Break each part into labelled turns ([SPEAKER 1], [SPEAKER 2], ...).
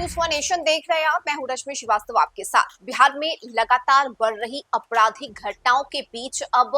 [SPEAKER 1] News one nation देख रहे हैं आप। मैं हूं रश्मि श्रीवास्तव आपके साथ। बिहार में लगातार बढ़ रही आपराधिक घटनाओं के बीच अब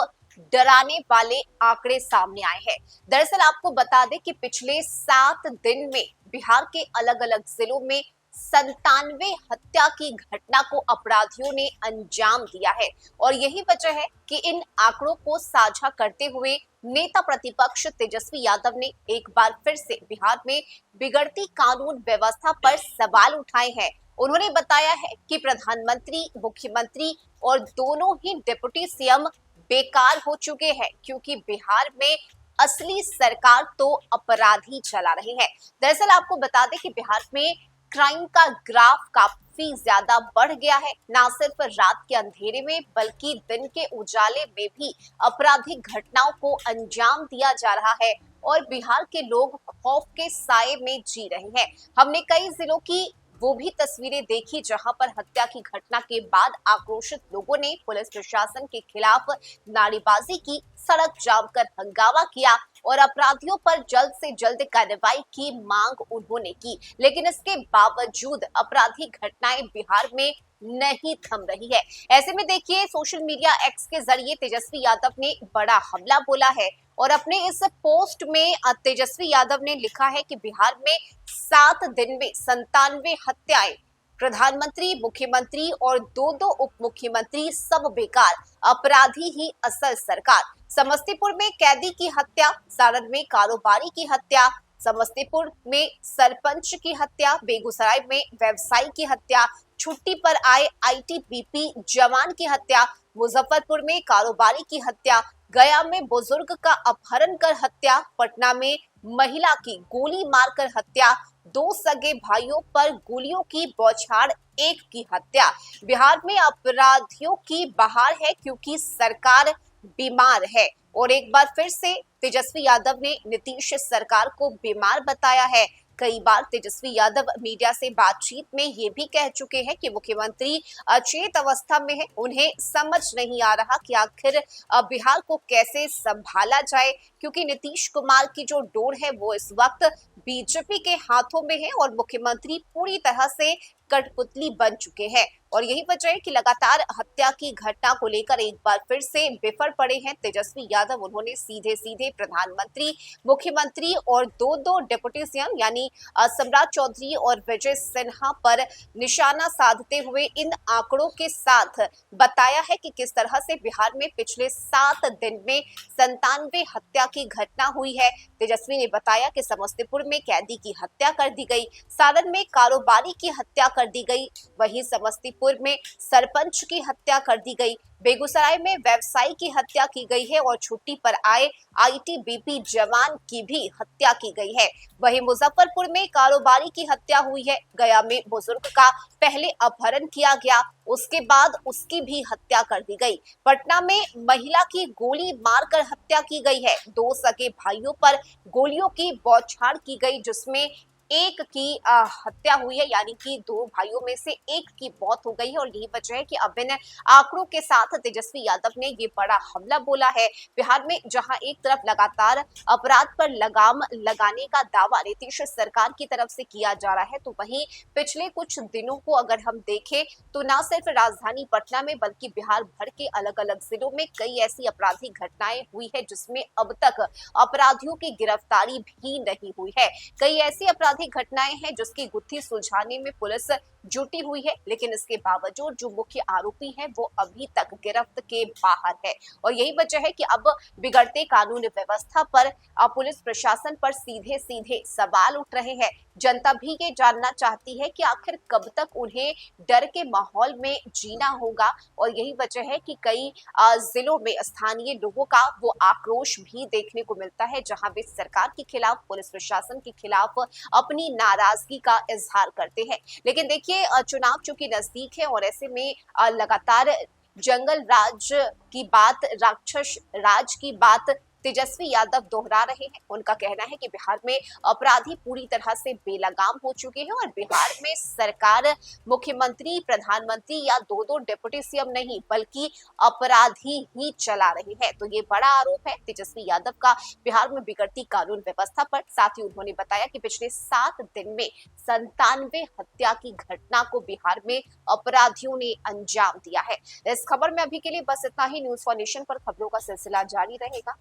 [SPEAKER 1] डराने वाले आंकड़े सामने आए हैं। दरअसल आपको बता दें कि पिछले 7 दिन में बिहार के अलग अलग जिलों में 97 हत्या की घटना को अपराधियों ने अंजाम दिया है और यही वजह है कि इन आंकड़ों को साझा करते हुए नेता प्रतिपक्ष तेजस्वी यादव ने एक बार फिर से बिहार में बिगड़ती कानून व्यवस्था पर सवाल उठाए हैं। उन्होंने बताया है कि प्रधानमंत्री, मुख्यमंत्री और दोनों ही डिप्टी सीएम बेकार हो चुके हैं क्योंकि बिहार में असली सरकार तो अपराधी चला रहे हैं। दरअसल आपको बता दें कि बिहार में क्राइम का ग्राफ काफी ज्यादा बढ़ गया है। ना सिर्फ रात के अंधेरे में बल्कि दिन के उजाले में भी आपराधिक घटनाओं को अंजाम दिया जा रहा है और बिहार के लोग खौफ के साए में जी रहे हैं। हमने कई जिलों की वो भी तस्वीरें देखी जहां पर हत्या की घटना के बाद आक्रोशित लोगों ने पुलिस प्रशासन के खिलाफ नारेबाजी की, सड़क जाम कर हंगामा किया और अपराधियों पर जल्द से जल्द कार्रवाई की मांग उन्होंने की। लेकिन इसके बावजूद आपराधिक घटनाएं बिहार में नहीं थम रही है। ऐसे में देखिए, सोशल मीडिया एक्स के जरिए तेजस्वी यादव ने बड़ा हमला बोला है और अपने इस पोस्ट में तेजस्वी यादव ने लिखा है कि बिहार में 7 दिन में 97 हत्याएं, प्रधानमंत्री, मुख्यमंत्री और दो उप मुख्यमंत्री सब बेकार, अपराधी ही असल सरकार। समस्तीपुर में कैदी की हत्या, सारण में कारोबारी की हत्या, समस्तीपुर में सरपंच की हत्या, बेगूसराय में व्यवसायी की हत्या, छुट्टी पर आए आईटीबीपी जवान की हत्या, मुजफ्फरपुर में कारोबारी की हत्या, गया में बुजुर्ग का अपहरण कर हत्या, पटना में महिला की गोली मारकर हत्या, 2 सगे भाइयों पर गोलियों की बौछार, 1 की हत्या। बिहार में अपराधियों की बहार है क्योंकि सरकार बीमार है। और एक बार फिर से तेजस्वी यादव ने नीतीश सरकार को बीमार बताया है। कई बार तेजस्वी यादव मीडिया से बातचीत में ये भी कह चुके हैं कि मुख्यमंत्री अचेत अवस्था में है। उन्हें समझ नहीं आ रहा कि आखिर बिहार को कैसे संभाला जाए क्योंकि नीतीश कुमार की जो डोर है वो इस वक्त बीजेपी के हाथों में है और मुख्यमंत्री पूरी तरह से कठपुतली बन चुके हैं। और यही वजह है कि लगातार हत्या की घटना को लेकर एक बार फिर से बिफर पड़े हैं तेजस्वी यादव। उन्होंने सीधे सीधे प्रधानमंत्री, मुख्यमंत्री और दो डिप्टी सीएम यानी सम्राट चौधरी और विजय सिन्हा पर निशाना साधते हुए इन आंकड़ों के साथ बताया है कि किस तरह से बिहार में पिछले 7 दिन में 97 हत्या की घटना हुई है। तेजस्वी ने बताया कि समस्तीपुर में कैदी की हत्या कर दी गई, सारण में कारोबारी की हत्या कर दी गई, वहीं समस्तीपुर में सरपंच की हत्या कर दी गई, बेगूसराय में व्यवसायी की हत्या की गई है और छुट्टी पर आए आईटीबीपी जवान की भी हत्या की गई है। वहीं मुजफ्फरपुर में कारोबारी की हत्या हुई है, गया में बुजुर्ग का पहले अपहरण किया गया, उसके बाद उसकी भी हत्या कर दी गई, पटना में महिला की गोली मारकर हत्या की गई है, 2 सगे भाइयों पर गोलियों की बौछार की गई जिसमें 1 की हत्या हुई है यानी कि 2 भाइयों में से 1 की मौत हो गई है। और यही वजह है कि अब इन आंकड़ों के साथ तेजस्वी यादव ने ये बड़ा हमला बोला है। बिहार में जहां एक तरफ लगातार अपराध पर लगाम लगाने का दावा नीतीश सरकार की तरफ से किया जा रहा है, तो वहीं पिछले कुछ दिनों को अगर हम देखें तो न सिर्फ राजधानी पटना में बल्कि बिहार भर के अलग अलग जिलों में कई ऐसी आपराधिक घटनाएं हुई है जिसमें अब तक अपराधियों की गिरफ्तारी भी नहीं हुई है। कई ऐसी आपराधिक घटनाएं हैं जिसकी गुत्थी सुलझाने में पुलिस जुटी हुई है, लेकिन इसके बावजूद जो मुख्य आरोपी है वो अभी तक गिरफ्त के बाहर है। और यही वजह है कि अब बिगड़ते कानून व्यवस्था पर पुलिस प्रशासन पर सीधे सीधे सवाल उठ रहे हैं। जनता भी ये जानना चाहती है कि आखिर कब तक उन्हें डर के माहौल में जीना होगा। और यही वजह है कि कई जिलों में स्थानीय लोगों का वो आक्रोश भी देखने को मिलता है जहां वे सरकार के खिलाफ, पुलिस प्रशासन के खिलाफ अपनी नाराजगी का इजहार करते हैं। लेकिन देखिए, चुनाव चूंकि नजदीक है और ऐसे में लगातार जंगल राज की बात, राक्षस राज की बात तेजस्वी यादव दोहरा रहे हैं। उनका कहना है कि बिहार में अपराधी पूरी तरह से बेलगाम हो चुके हैं और बिहार में सरकार मुख्यमंत्री, प्रधानमंत्री या दो डिप्टी सीएम नहीं बल्कि अपराधी ही चला रहे हैं। तो ये बड़ा आरोप है तेजस्वी यादव का बिहार में बिगड़ती कानून व्यवस्था पर। साथ ही उन्होंने बताया कि पिछले 7 दिन में 97 हत्या की घटना को बिहार में अपराधियों ने अंजाम दिया है। इस खबर में अभी के लिए बस इतना ही। न्यूज़ फॉर नेशन पर खबरों का सिलसिला जारी रहेगा।